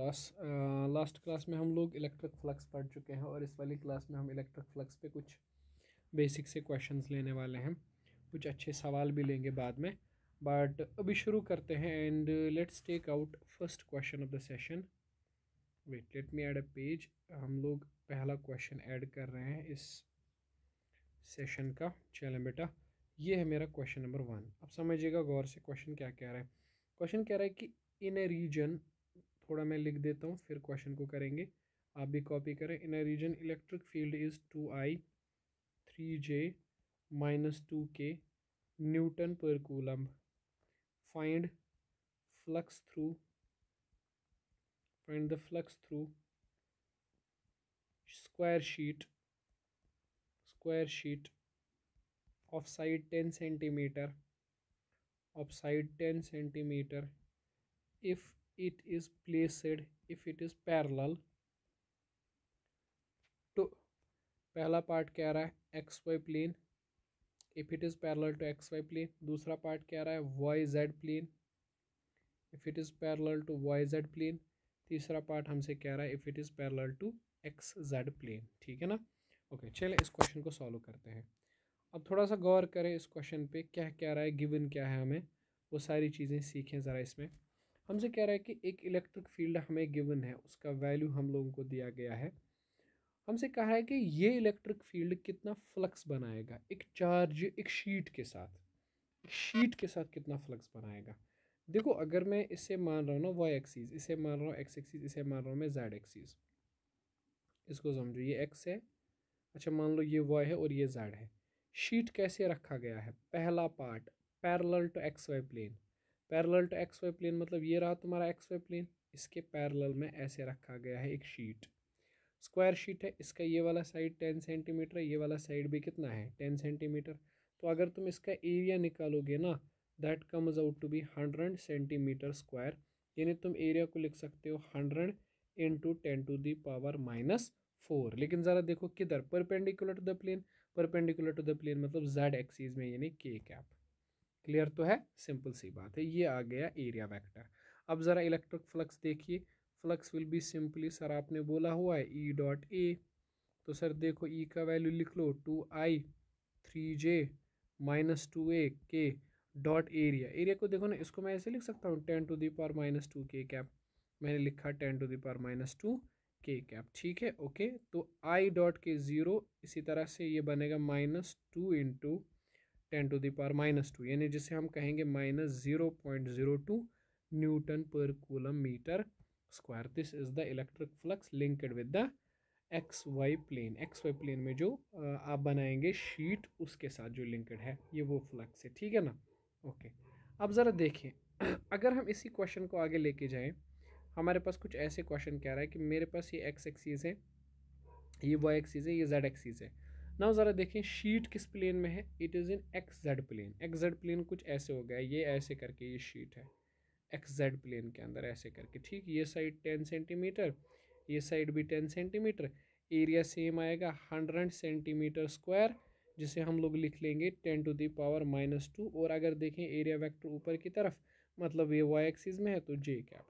Class. Last class में हम लोग इलेक्ट्रिक फ्लक्स पढ़ चुके हैं और इस वाली क्लास में हम इलेक्ट्रिक फ्लक्स पे कुछ बेसिक से क्वेश्चंस लेने वाले हैं, कुछ अच्छे सवाल भी लेंगे बाद में। बट अभी शुरू करते हैं and let's take out first question of the session. Wait, let me add a page. हम लोग पहला क्वेश्चन ऐड कर रहे हैं इस सेशन का। चलें बेटा, ये है मेरा क्वेश्चन नंबर 1। अब समझिएगा गौर से क्वेश्चन क्या कह रहा है। क्वेश्चन कह रहा है कि इन ए रीजन, थोड़ा मैं लिख देता हूँ फिर क्वेश्चन को करेंगे, आप भी कॉपी करें। In a region electric field is 2I 3J -2K newton पर coulomb. Find flux through find the flux through square sheet of side 10 centimeter if it is placed if it is parallel to, पहला part कह रहा है XY plane, if it is parallel to XY plane. दूसरा part कह रहा है YZ plane, if it is parallel to YZ plane. तीसरा part हमसे कह रहा है if it is parallel to XZ plane. ठीक है ना। ओके, चलिए इस क्वेश्चन को सॉल्व करते हैं। अब थोड़ा सा गौर करें इस क्वेश्चन पे, क्या कह रहा है, गिवन क्या है, हमें वो सारी चीज़ें सीखें ज़रा। इसमें हमसे कह रहा है कि एक इलेक्ट्रिक फील्ड हमें गिवन है, उसका वैल्यू हम लोगों को दिया गया है। हमसे कहा है कि ये इलेक्ट्रिक फील्ड कितना फ्लक्स बनाएगा एक चार्ज, एक शीट के साथ कितना फ्लक्स बनाएगा। देखो, अगर मैं इसे मान रहा हूँ ना वाई एक्सीज, इसे मान रहा हूँ एक्स एक्सीज, इसे मान रहा हूँ मैं जेड एक्सीज। इसको समझो, ये एक्स है, अच्छा मान लो ये वाई है और ये जेड है। शीट कैसे रखा गया है, पहला part parallel to X Y plane. Parallel to X Y plane मतलब ये रहा तुम्हारा एक्स वाई प्लेन, इसके पैरेलल में ऐसे रखा गया है एक शीट। स्क्वायर शीट है, इसका ये वाला साइड 10 सेंटीमीटर है, ये वाला साइड भी कितना है 10 सेंटीमीटर। तो अगर तुम इसका एरिया निकालोगे ना, that comes out to be 100 centimetre square. यानी तुम एरिया को लिख सकते हो 100 इंटू 10⁻⁴। लेकिन ज़रा देखो किधर, perpendicular to the plane. Perpendicular to the plane मतलब जेड एक्सीज में, यानी के कैप। क्लियर तो है, सिंपल सी बात है। ये आ गया एरिया वेक्टर। अब ज़रा इलेक्ट्रिक फ्लक्स देखिए। Flux will be simply, sir आपने बोला हुआ है ई डॉट ए, तो सर देखो ई का वैल्यू लिख लो 2I 3J -2A के डॉट एरिया। एरिया को देखो ना, इसको मैं ऐसे लिख सकता हूँ 10⁻² के कैप। मैंने लिखा 10⁻² के कैप। ठीक है, ओके। तो आई डॉट के 0, इसी तरह से ये बनेगा -2 इंटू 10⁻², यानी जिसे हम कहेंगे -0.02 न्यूटन पर coulomb metre square. This is the electric flux linked with the X Y plane. X Y plane में जो आप बनाएंगे शीट, उसके साथ जो लिंक्ड है, ये वो फ्लक्स है। ठीक है ना। ओके, अब ज़रा देखें अगर हम इसी क्वेश्चन को आगे लेके जाएं, हमारे पास कुछ ऐसे क्वेश्चन कह रहा है कि मेरे पास ये एक्स एक्सीज है, ये वाई एक्सीज है, ये जेड एक्सीज है। ना ज़रा देखें शीट किस प्लेन में है, it is in X Z plane. X Z plane कुछ ऐसे हो गया, ये ऐसे करके ये शीट है एक्स जेड प्लेन के अंदर ऐसे करके। ठीक, ये साइड 10 सेंटीमीटर, ये साइड भी 10 सेंटीमीटर। एरिया सेम आएगा 100 सेंटीमीटर स्क्वायर, जिसे हम लोग लिख लेंगे 10⁻²। और अगर देखें एरिया वेक्टर ऊपर की तरफ, मतलब ये वाई एक्सिस में है तो जे कैप।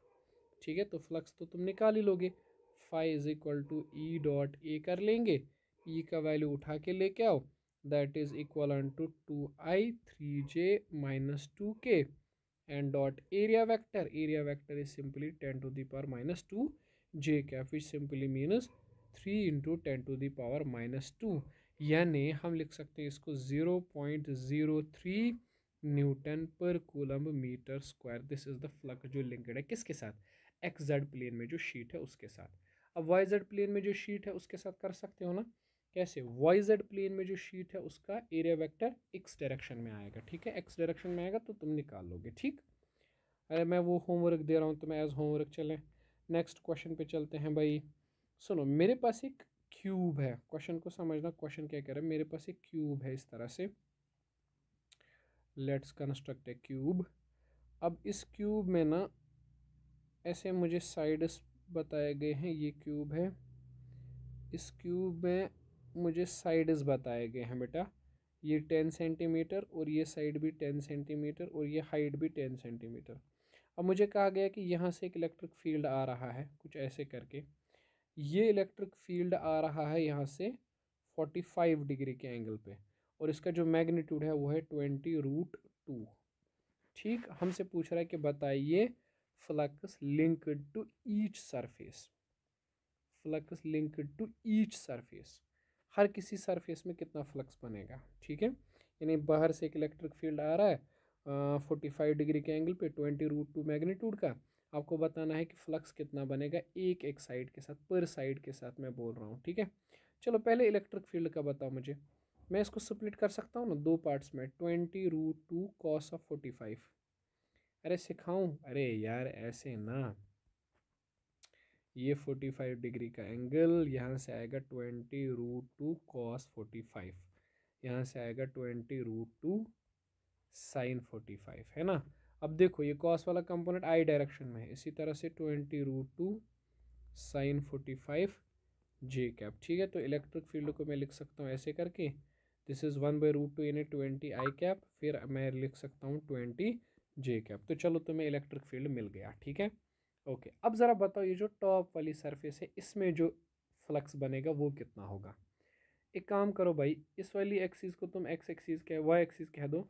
ठीक है, तो फ्लक्स तो तुम निकाल ही लोगे। Phi is equal to E dot A कर लेंगे, ई का वैल्यू उठा के लेके आओ, that is equal to 2I 3J -2K and dot area vector is simply 10⁻² j cap, which simply means 3 into 10⁻²। यानी हम लिख सकते हैं इसको 0.03 न्यूटन पर coulomb metre square. This is the flux जो लिंक्ड है किसके साथ, एक्स जेड प्लेन में जो शीट है उसके साथ। अब वाई जेड प्लेन में जो शीट है उसके साथ कर सकते हो ना, कैसे, वाई जेड प्लेन में जो शीट है उसका एरिया वेक्टर एक्स डायरेक्शन में आएगा। ठीक है, एक्स डायरेक्शन में आएगा तो तुम निकाल लोगे। ठीक, अरे मैं वो होमवर्क दे रहा हूँ, तो मैं एज होमवर्क चलें। नेक्स्ट क्वेश्चन पे चलते हैं भाई। सुनो, मेरे पास एक क्यूब है, क्वेश्चन को समझना, क्वेश्चन क्या कह रहा है। मेरे पास एक क्यूब है इस तरह से, लेट्स कंस्ट्रक्ट ए क्यूब। अब इस क्यूब में ना ऐसे मुझे साइड्स बताए गए हैं, ये क्यूब है, इस क्यूब में मुझे साइड्स बताए गए हैं बेटा। ये 10 सेंटीमीटर और ये साइड भी 10 सेंटीमीटर और ये हाइट भी 10 सेंटीमीटर। अब मुझे कहा गया कि यहाँ से एक इलेक्ट्रिक फील्ड आ रहा है कुछ ऐसे करके, ये इलेक्ट्रिक फील्ड आ रहा है यहाँ से 45 डिग्री के एंगल पे, और इसका जो मैग्नीट्यूड है वो है 20√2। ठीक, हमसे पूछ रहा है कि बताइए flux linked to each surface, flux linked to each surface, हर किसी सरफेस में कितना फ्लक्स बनेगा। ठीक है, यानी बाहर से एक इलेक्ट्रिक फील्ड आ रहा है 45 डिग्री के एंगल पे 20√2 मैग्नीट्यूड का, आपको बताना है कि फ्लक्स कितना बनेगा एक एक साइड के साथ, पर साइड के साथ मैं बोल रहा हूँ। ठीक है, चलो पहले इलेक्ट्रिक फील्ड का बताओ मुझे। मैं इसको स्प्लिट कर सकता हूँ ना दो पार्ट्स में, 20√2 cos ऑफ 45। अरे सिखाऊं, अरे यार ऐसे ना, ये 45 डिग्री का एंगल, यहाँ से आएगा 20√2 cos 45, यहाँ से आएगा 20√2 sin 45, है ना। अब देखो ये cos वाला कंपोनेंट आई डायरेक्शन में है, इसी तरह से 20√2 sin 45 जे कैप। ठीक है, तो इलेक्ट्रिक फील्ड को मैं लिख सकता हूँ ऐसे करके, दिस इज़ 1/√2 यानी 20 आई कैप, फिर मैं लिख सकता हूँ 20 जे कैप। तो चलो तुम्हें इलेक्ट्रिक फील्ड मिल गया। ठीक है, ओके। अब ज़रा बताओ ये जो टॉप वाली सरफेस है इसमें जो फ्लक्स बनेगा वो कितना होगा। एक काम करो भाई, इस वाली एक्सिस को तुम एक्स एक्सिस कह, वाई एक्सिस कह दो,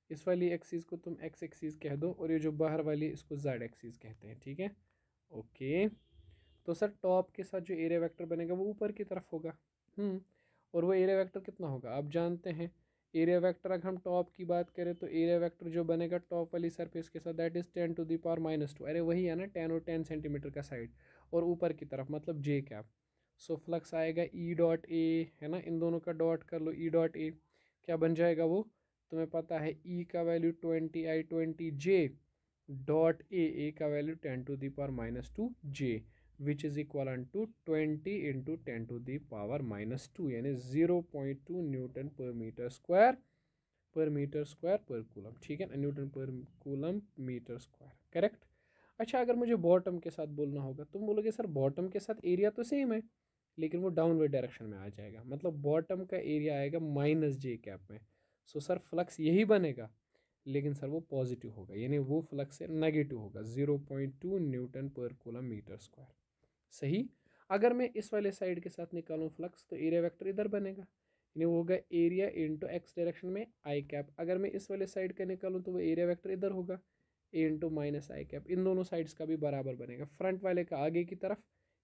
इस वाली एक्सिस को तुम एक्स एक्सिस कह दो, और ये जो बाहर वाली इसको जेड एक्सिस कहते हैं। ठीक है, ओके। तो सर टॉप के साथ जो एरिया वेक्टर बनेगा वो ऊपर की तरफ होगा। और वो एरिया वेक्टर कितना होगा आप जानते हैं। एरिया वेक्टर अगर हम टॉप की बात करें तो एरिया वेक्टर जो बनेगा टॉप वाली सरफेस के साथ दैट इज़ 10⁻²। अरे वही है ना, 10 और 10 सेंटीमीटर का साइड, और ऊपर की तरफ मतलब जे कैप। सो फ्लक्स आएगा ई डॉट ए, है ना, इन दोनों का डॉट कर लो, ई डॉट ए क्या बन जाएगा वो, तुम्हें पता है ई का वैल्यू 20I20J डॉट ए का value 10⁻² J, which is equal to 20 into 10⁻², यानी 0.2 न्यूटन पर मीटर स्क्वायर पर कूलम। ठीक है ना, न्यूटन पर कूलम मीटर स्क्वायर, करेक्ट। अच्छा, अगर मुझे बॉटम के साथ बोलना होगा, तुम बोलोगे सर बॉटम के साथ एरिया तो सेम है, लेकिन वो डाउनवर्ड डायरेक्शन में आ जाएगा, मतलब बॉटम का एरिया आएगा माइनस जे कैप में। सो सर फ्लक्स यही बनेगा, लेकिन सर वो पॉजिटिव होगा, यानी वो फ्लक्स से नेगेटिव होगा, 0.2 न्यूटन पर कूलम मीटर स्क्वायर। सही। अगर मैं इस वाले साइड के साथ निकालूं फ्लक्स, तो एरिया वेक्टर इधर बनेगा, यानी वो होगा एरिया इंटू एक्स डायरेक्शन में आई कैप। अगर मैं इस वाले साइड का निकालूं तो वो एरिया वेक्टर इधर होगा, ए इंटू माइनस आई कैप। इन दोनों साइड्स का भी बराबर बनेगा, फ्रंट वाले का आगे की तरफ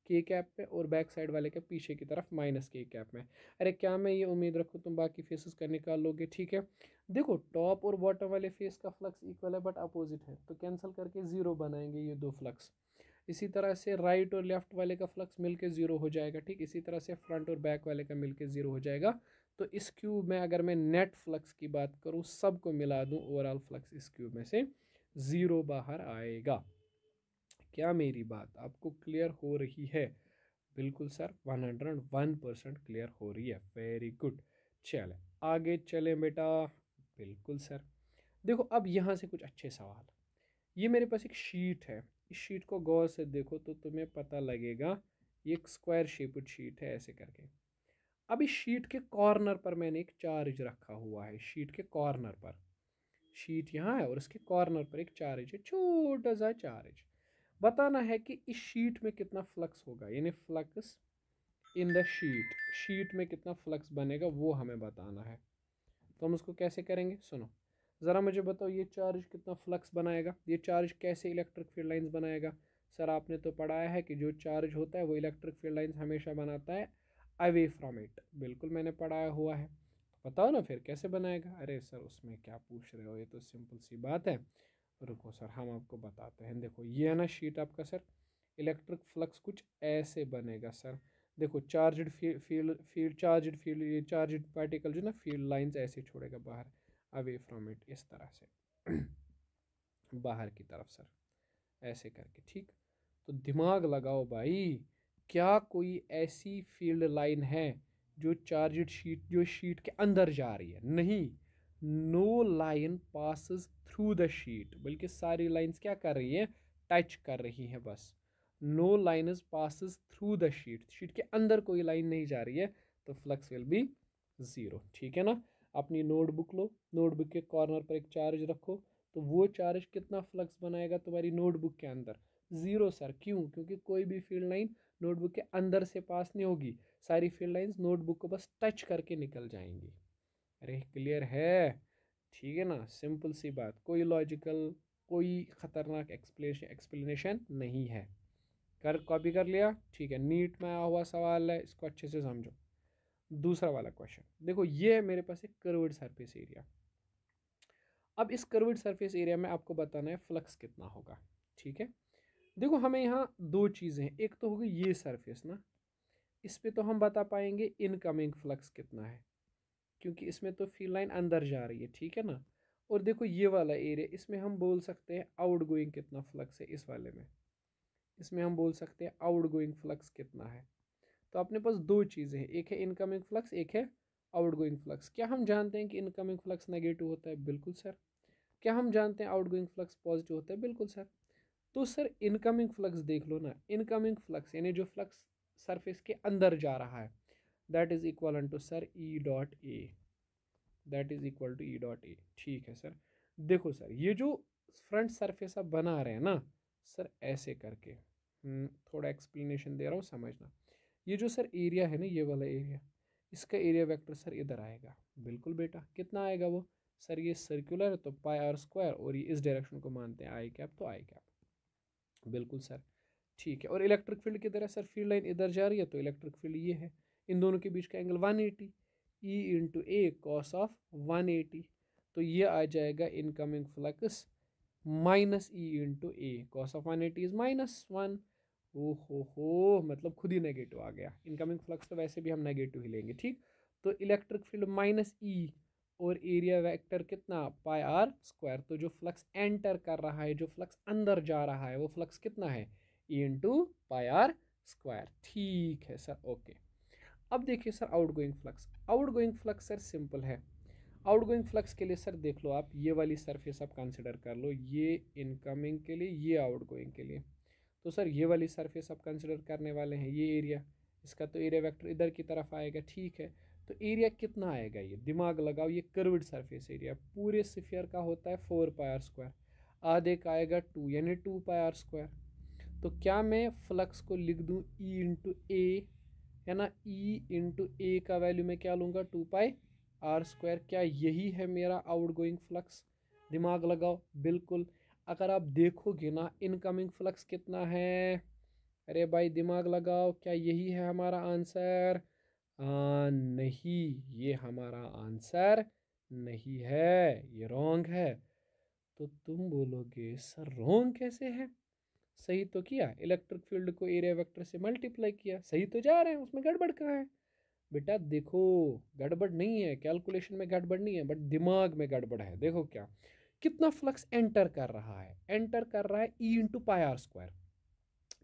के कैप पे, और बैक साइड वाले के पीछे की तरफ माइनस के कैप में। अरे क्या मैं ये उम्मीद रखूँ तुम बाकी फेसेस का निकाल लोगे। ठीक है, देखो टॉप और बॉटम वाले फेस का फ्लक्स इक्वल है बट अपोजिट है, तो कैंसिल करके जीरो बनाएंगे ये दो फ्लक्स। इसी तरह से राइट और लेफ्ट वाले का फ्लक्स मिलके ज़ीरो हो जाएगा। ठीक, इसी तरह से फ्रंट और बैक वाले का मिलके ज़ीरो हो जाएगा। तो इस क्यूब में अगर मैं नेट फ्लक्स की बात करूँ, सबको मिला दूँ, ओवरऑल फ्लक्स इस क्यूब में से ज़ीरो बाहर आएगा। क्या मेरी बात आपको क्लियर हो रही है। बिल्कुल सर, 101% क्लियर हो रही है, वेरी गुड। चले आगे चले बेटा। बिल्कुल सर। देखो अब यहाँ से कुछ अच्छे सवाल। ये मेरे पास एक शीट है, इस शीट को गौर से देखो तो तुम्हें पता लगेगा ये एक स्क्वायर शेप्ड शीट है ऐसे करके। अब इस शीट के कॉर्नर पर मैंने एक चार्ज रखा हुआ है, शीट के कॉर्नर पर, शीट यहाँ है और इसके कॉर्नर पर एक चार्ज है, छोटा सा चार्ज। बताना है कि इस शीट में कितना फ्लक्स होगा, यानी flux in the sheet, sheet में कितना फ्लक्स बनेगा वो हमें बताना है। तो हम उसको कैसे करेंगे, सुनो ज़रा मुझे बताओ, ये चार्ज कितना फ्लक्स बनाएगा, ये चार्ज कैसे इलेक्ट्रिक फील्ड लाइंस बनाएगा। सर आपने तो पढ़ाया है कि जो चार्ज होता है वो इलेक्ट्रिक फील्ड लाइंस हमेशा बनाता है अवे फ्रॉम इट, बिल्कुल मैंने पढ़ाया हुआ है। तो बताओ ना फिर कैसे बनाएगा। अरे सर उसमें क्या पूछ रहे हो, ये तो सिंपल सी बात है। रुको सर हम आपको बताते हैं। देखो ये है ना शीट आपका सर, इलेक्ट्रिक फ्लक्स कुछ ऐसे बनेगा सर। देखो चार्जड फील्ड चार्जड फील्ड, ये चार्जड पार्टिकल जो ना फील्ड लाइंस ऐसे छोड़ेगा बाहर अवे फ्रॉम इट, इस तरह से बाहर की तरफ सर, ऐसे करके। ठीक, तो दिमाग लगाओ भाई, क्या कोई ऐसी फील्ड लाइन है जो चार्जड शीट, जो शीट के अंदर जा रही है, नहीं। No line passes through the sheet, बल्कि सारी लाइंस क्या कर रही है, टच कर रही हैं बस। No line passes through the sheet, sheet के अंदर कोई लाइन नहीं जा रही है, तो फ्लक्स विल बी ज़ीरो। ठीक है ना, अपनी नोटबुक लो, नोटबुक के कॉर्नर पर एक चार्ज रखो, तो वो चार्ज कितना फ्लक्स बनाएगा तुम्हारी नोटबुक के अंदर? Zero sir. क्यों? क्योंकि कोई भी फील्ड लाइन नोटबुक के अंदर से पास नहीं होगी, सारी फील्ड लाइंस नोटबुक को बस टच करके निकल जाएंगी। अरे क्लियर है? ठीक है ना, सिंपल सी बात, कोई लॉजिकल, कोई खतरनाक एक्सप्लेनेशन नहीं है। कॉपी कर लिया? ठीक है, नीट में आया हुआ सवाल है, इसको अच्छे से समझो। दूसरा वाला क्वेश्चन देखो, ये है मेरे पास एक कर्व्ड सरफेस एरिया। अब इस कर्व्ड सरफेस एरिया में आपको बताना है फ्लक्स कितना होगा। ठीक है, देखो हमें यहाँ दो चीज़ें हैं, एक तो होगी ये सरफेस ना, इस पे तो हम बता पाएंगे इनकमिंग फ्लक्स कितना है, क्योंकि इसमें तो फील्ड लाइन अंदर जा रही है, ठीक है ना। और देखो ये वाला एरिया, इसमें हम बोल सकते हैं आउट गोइंग कितना फ्लक्स है, इस वाले में, इसमें हम बोल सकते हैं आउट गोइंग फ्लक्स कितना है। तो अपने पास दो चीज़ें हैं, एक है इनकमिंग फ्लक्स, एक है आउट गोइंग फ्लक्स। क्या हम जानते हैं कि इनकमिंग फ्लक्स नेगेटिव होता है? बिल्कुल सर। क्या हम जानते हैं आउट गोइंग फ्लक्स पॉजिटिव होता है? बिल्कुल सर। तो सर इनकमिंग फ्लक्स देख लो ना, इनकमिंग फ्लक्स यानी जो फ्लक्स सरफेस के अंदर जा रहा है, that is equal to sir E dot A, that is equal to E dot A. ठीक है सर। देखो सर, ये जो फ्रंट सरफेस आप बना रहे हैं ना सर, ऐसे करके थोड़ा एक्सप्लेनेशन दे रहा हूँ, समझना। ये जो सर एरिया है ना, ये वाला एरिया, इसका एरिया वेक्टर सर इधर आएगा। बिल्कुल बेटा, कितना आएगा वो? सर ये सर्कुलर है तो पाई आर स्क्वायर, और ये इस डायरेक्शन को मानते हैं आई कैप, तो आई कैप। बिल्कुल सर। ठीक है, और इलेक्ट्रिक फील्ड किधर है सर? फील्ड लाइन इधर जा रही है, तो इलेक्ट्रिक फील्ड ये है। इन दोनों के बीच का angle 180, E into A cos of 180। तो ये आ जाएगा incoming flux minus E into A cos of 180 is -1। ओ हो, मतलब खुद ही नेगेटिव आ गया। इनकमिंग फ्लक्स तो वैसे भी हम नेगेटिव ही लेंगे, ठीक। तो इलेक्ट्रिक फील्ड माइनस ई, और एरिया वेक्टर कितना? पाई आर स्क्वायर। तो जो फ्लक्स एंटर कर रहा है, जो फ्लक्स अंदर जा रहा है, वो फ्लक्स कितना है? E into pi are square. ठीक है सर, ओके। अब देखिए sir outgoing flux, outgoing flux sir simple है। आउट गोइंग फ्लक्स के लिए सर देख लो आप, ये वाली सरफेस आप कंसिडर कर लो, ये इनकमिंग के लिए, ये आउट गोइंग के लिए। तो सर ये वाली सरफेस आप कंसिडर करने वाले हैं, ये एरिया, इसका तो एरिया वेक्टर इधर की तरफ आएगा, ठीक है। तो एरिया कितना आएगा? ये दिमाग लगाओ, ये कर्व्ड सरफेस एरिया पूरे स्फीयर का होता है 4 पाई आर स्क्वायर, आधे का आएगा 2 यानी 2 पाई आर स्क्वायर। तो क्या मैं फ्लक्स को लिख दूं ई इंटू ए, है ना, ई इंटू ए का वैल्यू मैं क्या लूँगा? 2 पाई आर स्क्वायर। क्या यही है मेरा आउट गोइंग फ्लक्स? दिमाग लगाओ। बिल्कुल। अगर आप देखोगे ना, इनकमिंग फ्लक्स कितना है? अरे भाई दिमाग लगाओ, क्या यही है हमारा आंसर? नहीं, ये हमारा आंसर नहीं है, ये रॉन्ग है। तो तुम बोलोगे सर रॉन्ग कैसे है? सही तो किया, इलेक्ट्रिक फील्ड को एरिया वेक्टर से मल्टीप्लाई किया, सही तो जा रहे हैं, उसमें गड़बड़ कहाँ है? बेटा देखो, गड़बड़ नहीं है, कैलकुलेशन में गड़बड़ नहीं है, बट दिमाग में गड़बड़ है। देखो क्या, कितना फ्लक्स एंटर कर रहा है? एंटर कर रहा है E into pi are square.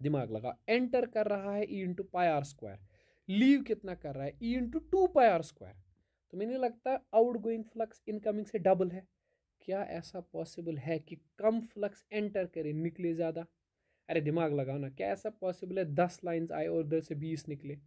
दिमाग लगा, एंटर कर रहा है E into pi are square. Leave कितना कर रहा है? E into 2 pi are square. तो मैंने लगता आउट गोइंग फ्लक्स इनकमिंग से डबल है। क्या ऐसा पॉसिबल है कि कम फ्लक्स एंटर करे, निकले ज़्यादा? अरे दिमाग लगाओ ना, क्या ऐसा पॉसिबल है 10 लाइंस आए और उधर से 20 निकले?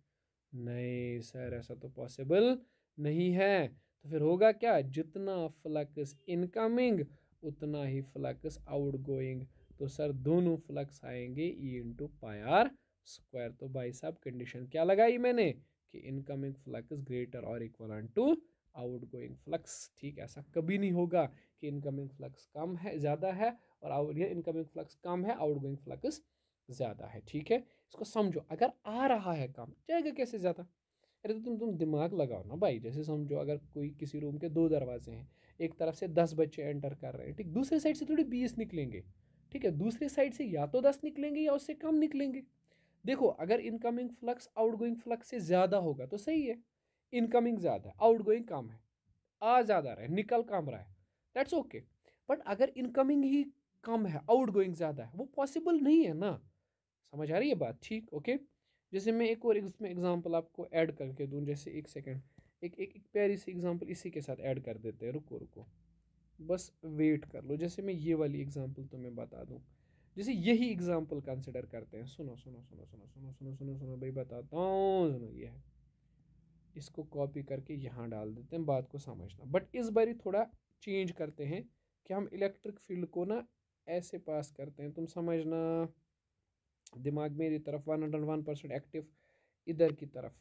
नहीं सर, ऐसा तो पॉसिबल नहीं है। तो फिर होगा क्या? जितना फ्लक्स इनकमिंग उतना ही फ्लक्स आउट गोइंग। तो सर दोनों फ्लक्स आएंगे E into pi are square. तो भाई साहब कंडीशन क्या लगाई मैंने कि इनकमिंग फ्लक्स ग्रेटर और equal to outgoing flux. ठीक, ऐसा कभी नहीं होगा कि इनकमिंग फ्लक्स कम है, ज़्यादा है, और आउट इनकमिंग फ्लक्स कम है, आउट गोइंग फ्लक्स ज़्यादा है। ठीक है, इसको समझो। अगर आ रहा है कम, जाएगा कैसे ज़्यादा? अरे तो तुम दिमाग लगाओ ना भाई। जैसे समझो, अगर कोई किसी रूम के दो दरवाजे हैं, एक तरफ से 10 बच्चे एंटर कर रहे हैं, ठीक, दूसरे साइड से थोड़ी 20 निकलेंगे, ठीक है, दूसरे साइड से या तो 10 निकलेंगे या उससे कम निकलेंगे। देखो, अगर इनकमिंग फ्लक्स आउटगोइंग फ्लक्स से ज़्यादा होगा तो सही है, इनकमिंग ज़्यादा है, आउटगोइंग कम है, आ ज़्यादा रहा है, निकल कम रहा है, दैट्स ओके। बट अगर इनकमिंग ही कम है, आउटगोइंग ज़्यादा है, वो पॉसिबल नहीं है ना। समझ आ रही है बात? ठीक, ओके। जैसे मैं एक और इसमें एग्जांपल आपको ऐड करके दूं, जैसे एक सेकंड, एक प्यारी सी एग्जांपल इसी के साथ ऐड कर देते हैं। रुको रुको, बस वेट कर लो। जैसे मैं ये वाली एग्जांपल तुम्हें बता दूं, जैसे यही एग्जांपल कंसिडर करते हैं। सुनो सुनो सुनो सुनो सुनो सुनो सुनो सुनो भाई, बताता हूँ, सुनो। ये है, इसको कॉपी करके यहाँ डाल देते हैं, बात को समझना। बट इस बारी थोड़ा चेंज करते हैं कि हम इलेक्ट्रिक फील्ड को ना ऐसे पास करते हैं, तुम समझना, दिमाग मेरी तरफ 101% एक्टिव, इधर की तरफ,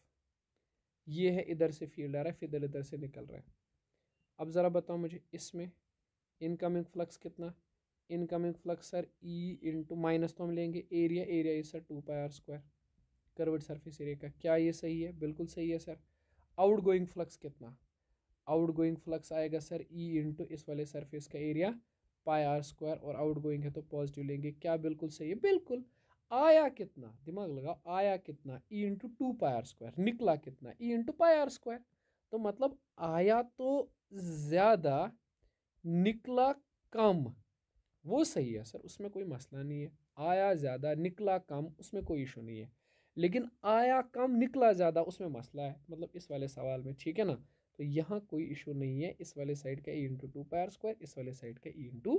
ये है, इधर से फील्ड आ रहा है, फिर इधर से निकल रहा है। अब ज़रा बताओ मुझे, इसमें इनकमिंग फ्लक्स कितना, incoming flux sir E into minus तो हम लेंगे area, area is sir 2πr², curved surface area का। क्या ये सही है? बिल्कुल सही है सर। आउट गोइंग फ्लक्स कितना, आउट गोइंग फ्लक्स आएगा सर ई इंटू इस वाले सरफेस का एरिया πr², और आउट गोइंग है तो पॉजिटिव लेंगे। क्या बिल्कुल सही है? बिल्कुल। आया कितना, दिमाग लगाओ, आया कितना, ई इंटू 2πr², निकला कितना, ई इंटू πr²। तो मतलब आया तो ज़्यादा, निकला कम, वो सही है सर, उसमें कोई मसला नहीं है। आया ज़्यादा निकला कम, उसमें कोई इशू नहीं है। लेकिन आया कम निकला ज़्यादा, उसमें मसला है, मतलब इस वाले सवाल में, ठीक है ना। तो यहाँ कोई इशू नहीं है, इस वाले साइड का ई इंटू 2πr², इस वाले साइड का ई इंटू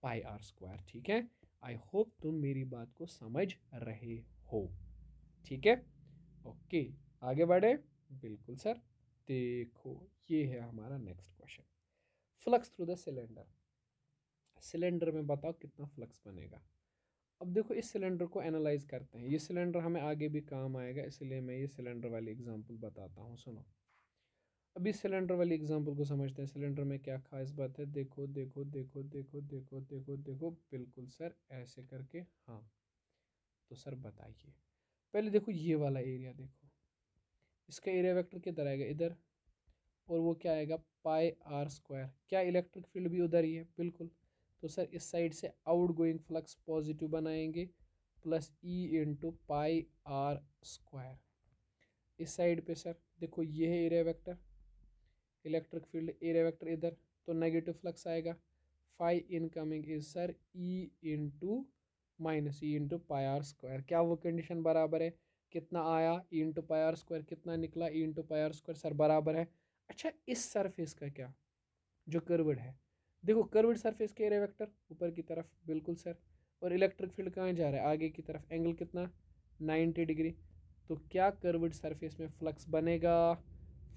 πr², ठीक है। आई होप तुम मेरी बात को समझ रहे हो, ठीक है। ओके, आगे बढ़े। बिल्कुल सर। देखो ये है हमारा next question, flux through the cylinder. Cylinder में बताओ कितना फ्लक्स बनेगा। अब देखो इस सिलेंडर को एनालाइज करते हैं, ये सिलेंडर हमें आगे भी काम आएगा, इसलिए मैं ये सिलेंडर वाली एग्जांपल बताता हूँ, सुनो। अभी सिलेंडर वाली एग्जांपल को समझते हैं। सिलेंडर में क्या खास बात है, देखो देखो देखो देखो देखो देखो देखो, बिल्कुल सर ऐसे करके, हाँ। तो सर बताइए, पहले देखो ये वाला एरिया देखो, इसका एरिया वेक्टर किधर आएगा, इधर, और वो क्या आएगा πr²। क्या इलेक्ट्रिक फील्ड भी उधर ही है? बिल्कुल। तो सर इस साइड से आउट गोइंग फ्लक्स पॉजिटिव बनाएंगे, प्लस ई इंटू πr²। इस साइड पे सर देखो ये है area vector, electric field area vector इधर, तो नेगेटिव फ्लक्स आएगा। Phi incoming is sir E into minus E into πr²। क्या वो कंडीशन बराबर है? कितना आया ई इंटू πr², कितना निकला ई इंटू πr², सर बराबर है। अच्छा इस सरफेस का क्या, जो कर्व्ड है, देखो कर्व्ड सरफेस के एरिया वेक्टर ऊपर की तरफ, बिल्कुल सर। और इलेक्ट्रिक फील्ड कहाँ जा रहा है? आगे की तरफ। एंगल कितना? 90 डिग्री। तो क्या कर्व्ड सरफेस में फ्लक्स बनेगा?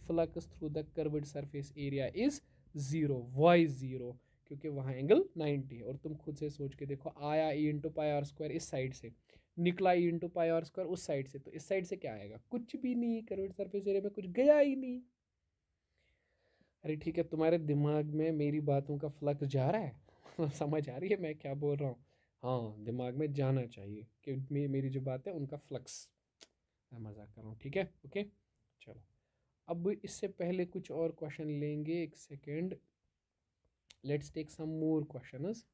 Flux through the curved surface area is 0, why 0, क्योंकि वहाँ एंगल 90 है। और तुम खुद से सोच के देखो, आया ई इंटू πr² इस साइड से, निकला ई इंटू πr² उस साइड से, तो इस साइड से क्या आएगा? कुछ भी नहीं, कर्व्ड सरफेस एरिया में कुछ गया ही नहीं। अरे ठीक है, तुम्हारे दिमाग में मेरी बातों का फ्लक्स जा रहा है समझ आ रही है मैं क्या बोल रहा हूँ? हाँ, दिमाग में जाना चाहिए कि मेरी जो बात है उनका फ्लक्स, मैं मजाक कर रहा हूँ, ठीक है। ओके, चलो। अब इससे पहले कुछ और क्वेश्चन लेंगे, एक second, let's take some more questions.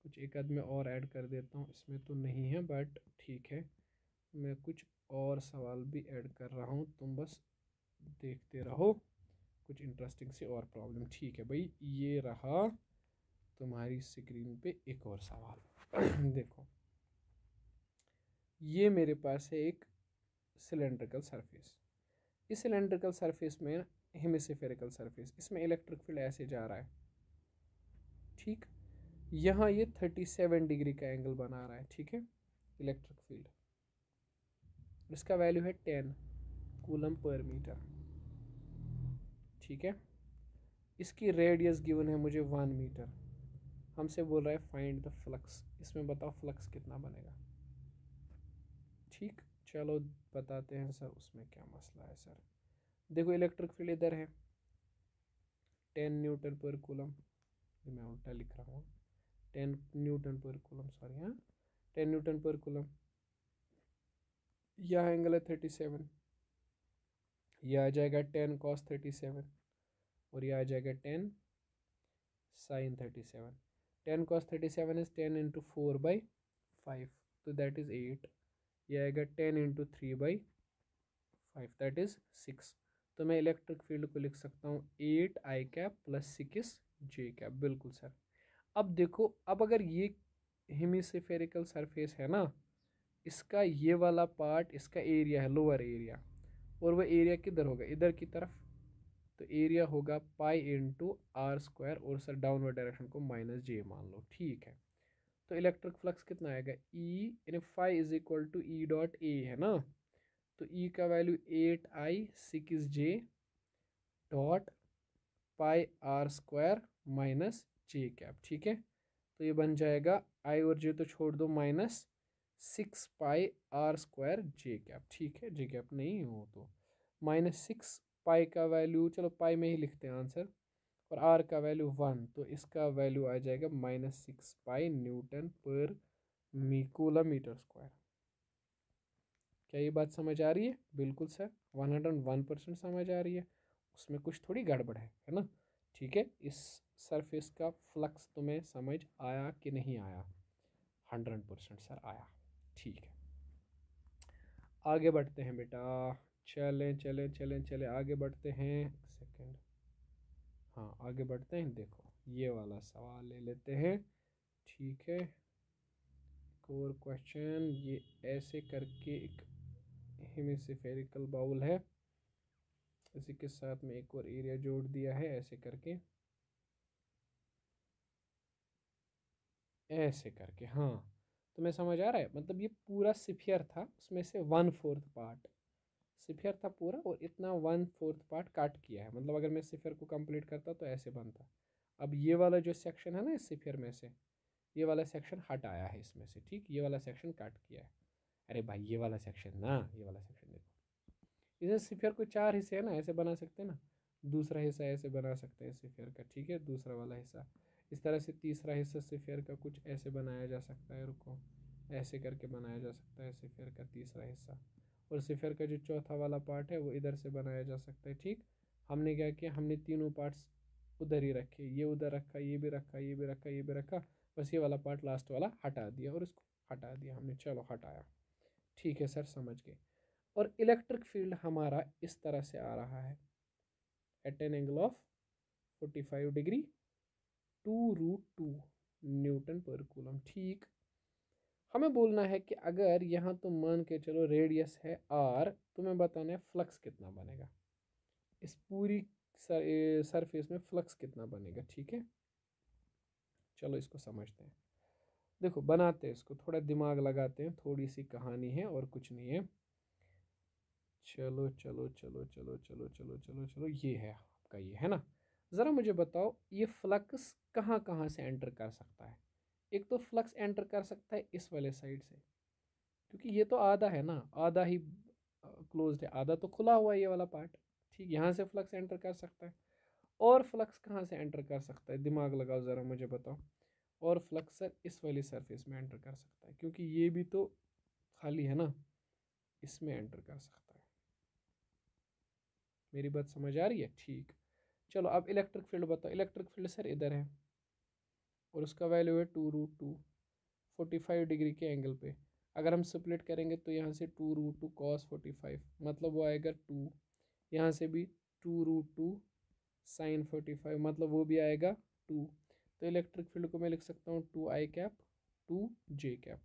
कुछ एक आध में और ऐड कर देता हूँ, इसमें तो नहीं है बट ठीक है, मैं कुछ और सवाल भी ऐड कर रहा हूँ, तुम बस देखते रहो। कुछ इंटरेस्टिंग सी और प्रॉब्लम, ठीक है भाई। ये रहा तुम्हारी स्क्रीन पे एक और सवाल देखो, ये मेरे पास है एक सिलेंड्रिकल सरफेस। इस सिलेंड्रिकल सरफेस में हेमिस्फेरिकल सरफेस, इसमें इलेक्ट्रिक फील्ड ऐसे जा रहा है, ठीक। यहाँ ये 37 डिग्री का एंगल बना रहा है, ठीक है, इलेक्ट्रिक फील्ड। इसका वैल्यू है 10 कूलम पर मीटर, ठीक है। इसकी रेडियस गिवन है मुझे 1 मीटर। हमसे बोल रहा है फाइंड द फ्लक्स, इसमें बताओ फ्लक्स कितना बनेगा। ठीक, चलो बताते हैं सर, उसमें क्या मसला है सर। देखो इलेक्ट्रिक फील्ड इधर है 10 न्यूटन पर कूलम, मैं उल्टा लिख रहा हूँ, 10 न्यूटन पर कूलम, सॉरी, हाँ 10 न्यूटन पर कूलम। यह एंगल है 37, यह आ जाएगा 10 cos 37, और यह आ जाएगा 10 sin 37। 10 cos 37 इज 10 इंटू 4/5, तो दैट इज 8। यह आएगा 10 इंटू 3/5, दैट इज 6। तो मैं इलेक्ट्रिक फील्ड को लिख सकता हूँ 8i प्लस 6j। बिल्कुल सर। अब देखो, अब अगर ये हेमिस्फेरिकल सरफेस है ना, इसका ये वाला पार्ट इसका एरिया है, लोअर एरिया, और वह एरिया किधर होगा? इधर की तरफ। तो एरिया होगा पाई इंटू r², और सर डाउनवर्ड डायरेक्शन को -j मान लो, ठीक है। तो इलेक्ट्रिक फ्लक्स कितना आएगा? E in phi is equal to E dot A है ना, तो ई का वैल्यू 8i6j डॉट πr² जे कैप, ठीक है। तो ये बन जाएगा आई और जे तो छोड़ दो, -6 पाई r² जे कैप, ठीक है। जे कैप नहीं हो तो -6 पाई का वैल्यू, चलो पाई में ही लिखते हैं आंसर, और आर का वैल्यू 1, तो इसका वैल्यू आ जाएगा -6 पाई न्यूटन पर कूलम मीटर²। क्या ये बात समझ आ रही है? बिल्कुल सर, 101% समझ आ रही है, उसमें कुछ थोड़ी गड़बड़ है ना। ठीक है, इस सरफेस का फ्लक्स तुम्हें समझ आया कि नहीं आया? 100% सर आया। ठीक है, आगे बढ़ते हैं बेटा, चलें चलें चलें चलें आगे बढ़ते हैं। सेकंड, हाँ आगे बढ़ते हैं। देखो ये वाला सवाल ले लेते हैं, ठीक है। और क्वेश्चन ये ऐसे करके एक हेमिस्फेरिकल बाउल है, इसी के साथ में एक और एरिया जोड़ दिया है ऐसे करके, ऐसे करके। हाँ, तुम्हें समझ आ रहा है? मतलब ये पूरा सिफियर था, उसमें से 1/4 पार्ट सिफियर था पूरा, और इतना 1/4 पार्ट काट किया है। मतलब अगर मैं सिफियर को कंप्लीट करता तो ऐसे बनता। अब ये वाला जो सेक्शन है ना इस सिफियर में से, ये वाला सेक्शन हट आया है इसमें से, ठीक। ये वाला सेक्शन काट किया है। अरे भाई ये वाला सेक्शन ना, ये वाला सेक्शन देखो, इसे स्फीयर को 4 हिस्से है ना, ऐसे बना सकते हैं ना। दूसरा हिस्सा ऐसे बना सकते हैं स्फीयर का, ठीक है। दूसरा वाला हिस्सा इस तरह से, तीसरा हिस्सा स्फीयर का कुछ ऐसे बनाया जा सकता है, रुको, ऐसे करके बनाया जा सकता है स्फीयर का तीसरा हिस्सा। और स्फीयर का जो चौथा वाला पार्ट है वो इधर से बनाया जा सकता है, ठीक। हमने क्या किया, हमने तीनों पार्ट्स उधर ही रखे, ये उधर रखा, ये भी रखा, ये भी रखा, ये भी रखा, बस ये वाला पार्ट लास्ट वाला हटा दिया, और इसको हटा दिया हमने, चलो हटाया। ठीक है सर, समझ गए। और इलेक्ट्रिक फील्ड हमारा इस तरह से आ रहा है, at an angle of 45 degree, 2√2 newton पर कूलम, ठीक। हमें बोलना है कि अगर यहाँ तो मान के चलो रेडियस है r, तुम्हें बताना है फ्लक्स कितना बनेगा, इस पूरी सरफेस में फ्लक्स कितना बनेगा, ठीक है। चलो इसको समझते हैं, देखो बनाते हैं इसको, थोड़ा दिमाग लगाते हैं, थोड़ी सी कहानी है और कुछ नहीं है। चलो चलो चलो चलो चलो चलो चलो चलो, ये है आपका, ये है ना। ज़रा मुझे बताओ ये फ्लक्स कहाँ कहाँ से एंटर कर सकता है? एक तो फ्लक्स एंटर कर सकता है इस वाले साइड से, क्योंकि ये तो आधा है ना, आधा ही क्लोज्ड है, आधा तो खुला हुआ है ये वाला पार्ट, ठीक। यहाँ से फ्लक्स एंटर कर सकता है। और फ्लक्स कहाँ से एंटर कर सकता है, दिमाग लगाओ ज़रा मुझे बताओ। और फ्लक्स सर इस वाली सरफेस में एंटर कर सकता है, क्योंकि ये भी तो खाली है ना, इसमें एंटर कर सकता है। मेरी बात समझ आ रही है? ठीक। चलो अब इलेक्ट्रिक फील्ड बताओ। इलेक्ट्रिक फील्ड सर इधर है, और उसका वैल्यू है 2√2, 45 डिग्री के एंगल पे। अगर हम स्प्लिट करेंगे तो यहाँ से 2√2 cos 45, मतलब वो आएगा 2। यहाँ से भी 2√2 sin 45, मतलब वो भी आएगा 2। तो इलेक्ट्रिक फील्ड को मैं लिख सकता हूँ 2i कैप 2j कैप।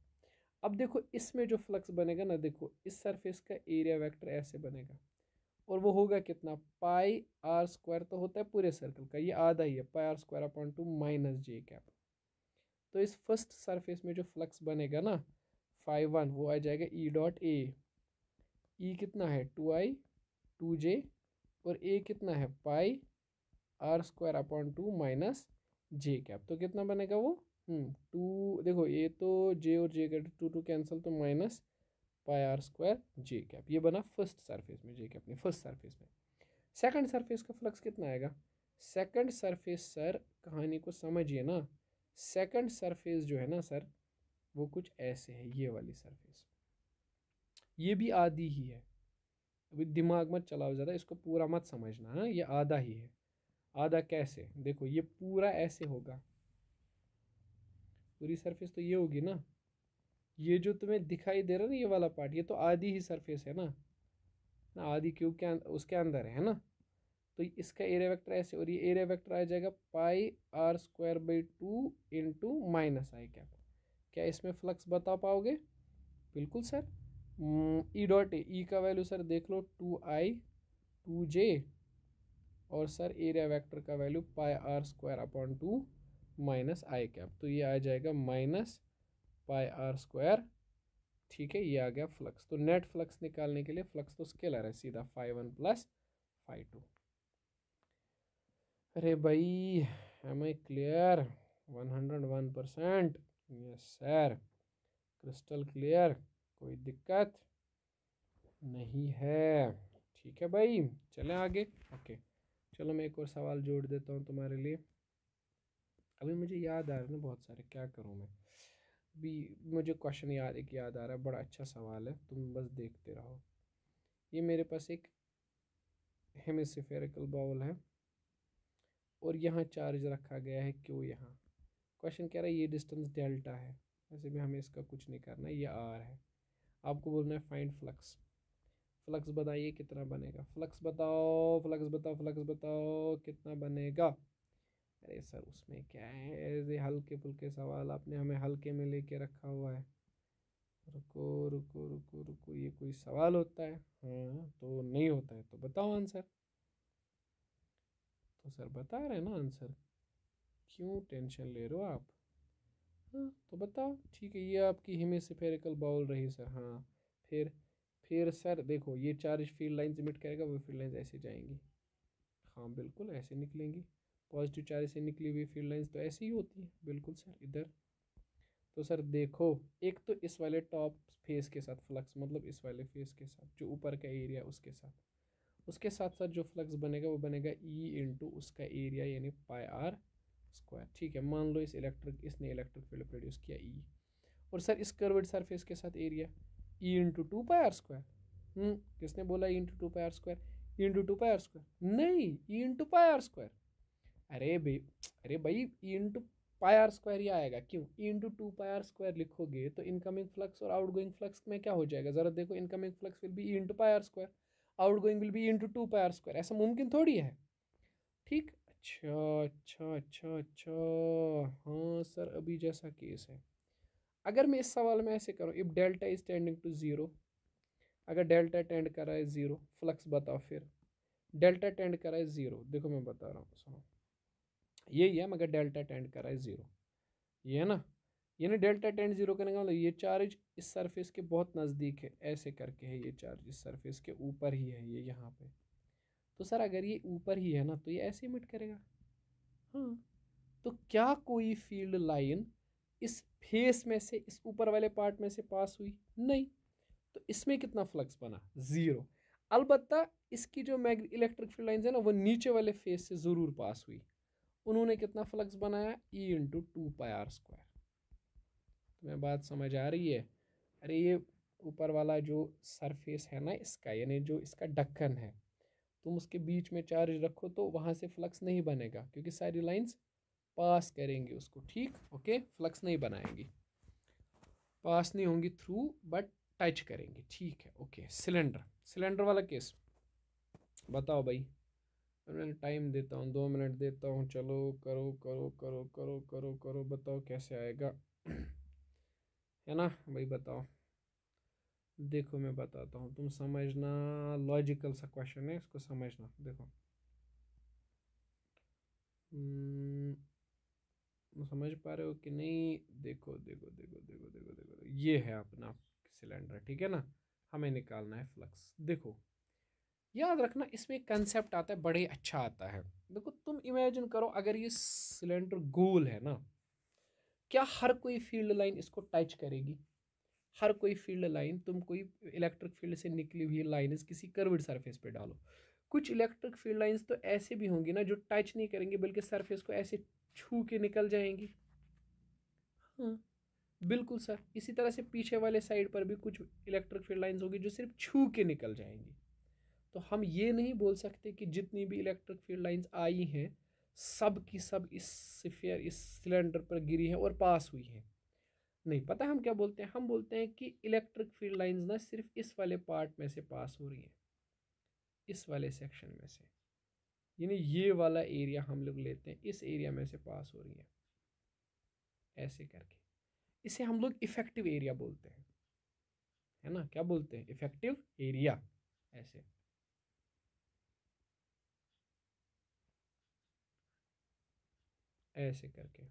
अब देखो इसमें जो फ्लक्स बनेगा ना, देखो इस सरफेस का एरिया वेक्टर ऐसे बनेगा, और वो होगा कितना, πr² तो होता है पूरे सर्कल का, ये आधा ही है, πr² -j कैप। तो इस फर्स्ट सरफेस में जो फ्लक्स बनेगा ना, φ1, वो आ जाएगा E.A। ई कितना है 2i 2j, और ए कितना है πr² -j कैप। तो कितना बनेगा वो, 2, देखो ये तो जे और जे का 2 कैंसिल, तो -πr²j कैप। ये बना फर्स्ट सरफेस में, जे कैप ने फर्स्ट सरफेस में। सेकंड सरफेस का फ्लक्स कितना आएगा? सेकंड सरफेस सर, कहानी को समझिए ना, सेकंड सरफेस जो है ना सर, वो कुछ ऐसे है, ये वाली सरफेस, ये भी आधी ही है। अभी दिमाग मत चलाओ ज़्यादा, इसको पूरा मत समझना, हाँ ये आधा ही है। आधा कैसे, देखो ये पूरा ऐसे होगा, पूरी सरफेस तो ये होगी ना, ये जो तुम्हें दिखाई दे रहा है ना ये वाला पार्ट, ये तो आधी ही सरफेस है ना आधी क्यूब के उसके अंदर है ना। तो इसका एरिया वेक्टर ऐसे, और ये एरिया वेक्टर आ जाएगा πr² 2 × -i कैप। क्या इसमें फ्लक्स बता पाओगे? बिल्कुल सर। E.A, ई का वैल्यू सर देख लो 2i 2j, और सर एरिया वेक्टर का वैल्यू πr² 2 -i कैप, तो ये आ जाएगा -πr²। ठीक है, ये आ गया फ्लक्स। तो नेट फ्लक्स निकालने के लिए, फ्लक्स तो स्केलर है सीधा, φ1 + φ2। अरे भाई am I clear? 101%। Yes sir, crystal clear, कोई दिक्कत नहीं है। ठीक है भाई, चलें आगे। ओके, चलो मैं एक और सवाल जोड़ देता हूँ तुम्हारे लिए। अभी मुझे याद आ रहा है ना बहुत सारे, क्या करूँ मैं। भी मुझे क्वेश्चन याद एक याद आ रहा है, बड़ा अच्छा सवाल है, तुम बस देखते रहो। ये मेरे पास एक हेमिस्फेरिकल बाउल है और यहाँ चार्ज रखा गया है क्यों। यहाँ क्वेश्चन कह रहा है ये डिस्टेंस डेल्टा है, वैसे भी हमें इसका कुछ नहीं करना, ये आर है। आपको बोलना है फाइंड फ्लक्स। फ्लक्स बताइए कितना बनेगा, फ्लक्स बताओ, फ्लक्स बताओ, फ्लक्स बताओ कितना बनेगा। अरे सर उसमें क्या है, ऐसे हल्के फुल्के सवाल आपने हमें हल्के में लेके रखा हुआ है। रुको रुको रुको रुको, ये कोई सवाल होता है? हाँ तो नहीं होता है तो बताओ आंसर। तो सर बता रहे हैं ना आंसर, क्यों टेंशन ले रहे हो आप। हाँ तो बताओ, ठीक है, ये आपकी हेमिस्फेरिकल बाउल रही सर। हाँ फिर फिर सर देखो, ये चार्ज फील्ड लाइंस इमिट करेगा, वो फील्ड लाइंस ऐसे जाएंगी। हाँ बिल्कुल ऐसे निकलेंगी। पॉजिटिव चार्ज से निकली हुई फील्ड लाइंस तो ऐसे ही होती है, बिल्कुल सर इधर। तो सर देखो, एक तो इस वाले टॉप फेस के साथ फ्लक्स, मतलब इस वाले फेस के साथ जो ऊपर का एरिया उसके साथ साथ जो फ्लक्स बनेगा वो बनेगा ई इंटू उसका एरिया यानी पाई आर स्क्वायर। ठीक है, मान लो इसने इलेक्ट्रिक फील्ड प्रोड्यूस किया ई, और सर इस कर्व्ड सरफेस के साथ area E into two pi are square. किसने बोला E into two pi are square? E into two pi are square नहीं, E into pi are square. अरे भाई, अरे भाई E into pi are square ही आएगा। क्यों? E into two pi are square लिखोगे तो इनकमिंग फ्लक्स और आउटगोइंग फ्लक्स में क्या हो जाएगा, जरा देखो। Incoming flux will be E into pi are square, outgoing will be E into two pi are square. ऐसा मुमकिन थोड़ी है। ठीक, अच्छा अच्छा अच्छा अच्छा। हाँ सर, अभी जैसा केस है, अगर मैं इस सवाल में ऐसे करूँ, if delta is tending to zero, अगर डेल्टा टेंड कर रहा है जीरो, फ्लक्स बताओ फिर। डेल्टा टेंड कर रहा है जीरो, देखो मैं बता रहा हूँ सुनो, यही है, मगर डेल्टा टेंड कर रहा है जीरो, ये है ना। ये ना डेल्टा टेंड जीरो करने का मतलब ये चार्ज इस सरफेस के बहुत नज़दीक है, ऐसे करके है, ये चार्ज इस सरफेस के ऊपर ही है, ये यहाँ पे। तो सर अगर ये ऊपर ही है ना तो ये ऐसे इमिट करेगा। हाँ, तो क्या कोई फील्ड लाइन इस फेस में से, इस ऊपर वाले पार्ट में से पास हुई? नहीं। तो इसमें कितना फ्लक्स बना? जीरो। अलबत्ता इसकी जो इलेक्ट्रिक फील्ड लाइंस है ना, वो नीचे वाले फेस से ज़रूर पास हुई। उन्होंने कितना फ्लक्स बनाया? E into two pi are square. तुम्हें बात समझ आ रही है? अरे ये ऊपर वाला जो सरफेस है ना इसका, यानी जो इसका ढक्कन है, तुम उसके बीच में चार्ज रखो तो वहाँ से फ्लक्स नहीं बनेगा, क्योंकि सारी लाइंस पास करेंगी उसको। ठीक, ओके, फ्लक्स नहीं बनाएंगी, पास नहीं होंगी थ्रू, बट टच करेंगे। ठीक है, ओके। सिलेंडर, सिलेंडर वाला केस बताओ भाई। मैं टाइम देता हूँ, 2 मिनट देता हूँ, चलो करो करो करो करो करो करो, बताओ कैसे आएगा। है ना भाई, बताओ। देखो मैं बताता हूँ, तुम समझना, लॉजिकल सा क्वेश्चन है, इसको समझना। देखो समझ पा रहे हो कि नहीं? देखो देखो देखो देखो देखो देखो, ये है अपना सिलेंडर, ठीक है ना। हमें निकालना है फ्लक्स। देखो याद रखना, इसमें एक कंसेप्ट आता है, बड़े अच्छा आता है। देखो तुम इमेजिन करो, अगर ये सिलेंडर गोल है ना, क्या हर कोई फील्ड लाइन इसको टच करेगी? हर कोई फील्ड लाइन, तुम कोई इलेक्ट्रिक फील्ड से निकली हुई लाइन किसी कर्व्ड सरफेस पे डालो, कुछ इलेक्ट्रिक फील्ड लाइंस तो ऐसे भी होंगी ना जो टच नहीं करेंगी, बल्कि सरफेस को ऐसे छू के निकल जाएंगी। हाँ बिल्कुल सर, इसी तरह से पीछे वाले साइड पर भी कुछ इलेक्ट्रिक फील्ड लाइंस होगी जो सिर्फ छू के निकल जाएंगी। तो हम ये नहीं बोल सकते कि जितनी भी इलेक्ट्रिक फील्ड लाइंस आई हैं सब की सब इस स्फीयर, इस सिलेंडर पर गिरी हैं और पास हुई हैं। नहीं, पता हम क्या बोलते हैं? हम बोलते हैं कि इलेक्ट्रिक फील्ड लाइंस ना सिर्फ इस वाले पार्ट में से पास हो रही हैं, इस वाले सेक्शन में से, यानी ये वाला एरिया हम लोग लेते हैं, इस एरिया में से पास हो रही हैं, ऐसे करके। इसे हम लोग इफेक्टिव एरिया बोलते हैं, है ना। क्या बोलते हैं? इफेक्टिव एरिया, ऐसे। ऐसे करके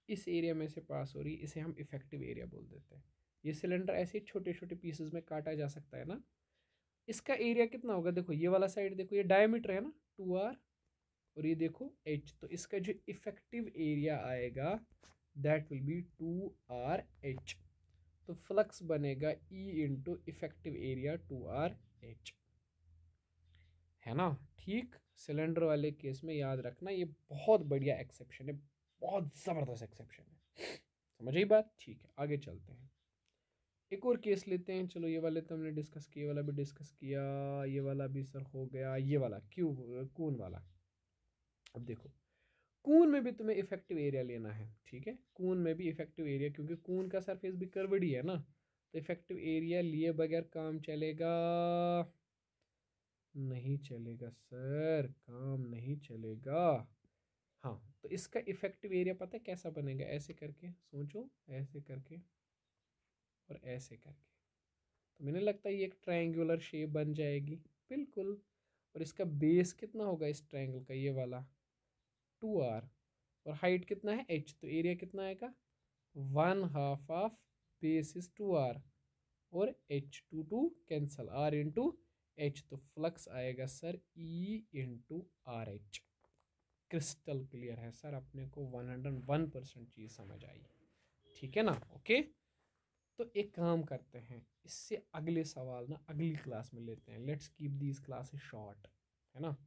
इस एरिया में से पास हो रही, इसे हम इफेक्टिव एरिया बोल देते हैं। ये सिलेंडर ऐसे छोटे छोटे पीसेस में काटा जा सकता है ना। इसका एरिया कितना होगा? देखो ये वाला साइड देखो, ये डायमीटर है ना 2r, और ये देखो H, तो इसका जो इफेक्टिव एरिया आएगा दैट विल बी 2RH। तो फ्लक्स बनेगा E into effective area 2RH, है ना। ठीक, सिलेंडर वाले केस में याद रखना ये बहुत बढ़िया एक्सेप्शन है, बहुत ज़बरदस्त एक्सेप्शन है। समझ आई बात? ठीक है, आगे चलते हैं। एक और केस लेते हैं। चलो ये वाले तो हमने डिस्कस किया, ये वाला भी डिस्कस किया, ये वाला भी सर हो गया, ये वाला कून वाला। अब देखो कून में भी तुम्हें इफेक्टिव एरिया लेना है, ठीक है। कून में भी इफेक्टिव एरिया, क्योंकि कून का सरफेस भी कर्वड ही है ना, तो इफेक्टिव एरिया लिए बगैर काम चलेगा नहीं, चलेगा सर, काम नहीं चलेगा। हाँ, तो इसका इफेक्टिव एरिया पता है कैसा बनेगा? ऐसे करके सोचो, ऐसे करके और ऐसे करके, तो मैंने लगता है ये एक ट्रायंगुलर शेप बन जाएगी। बिल्कुल। और इसका बेस कितना होगा इस ट्रायंगल का? ये वाला 2R, और हाइट कितना है H, तो एरिया कितना आएगा? 1/2 ऑफ बेस इज 2R, और H2 cancel, R into H, तो फ्लक्स आएगा sir E into RH। Crystal clear है सर, अपने को 101% चीज़ समझ आई, ठीक है ना। ओके, तो एक काम करते हैं, इससे अगले सवाल ना अगली क्लास में लेते हैं। Let's keep these classes short, है ना।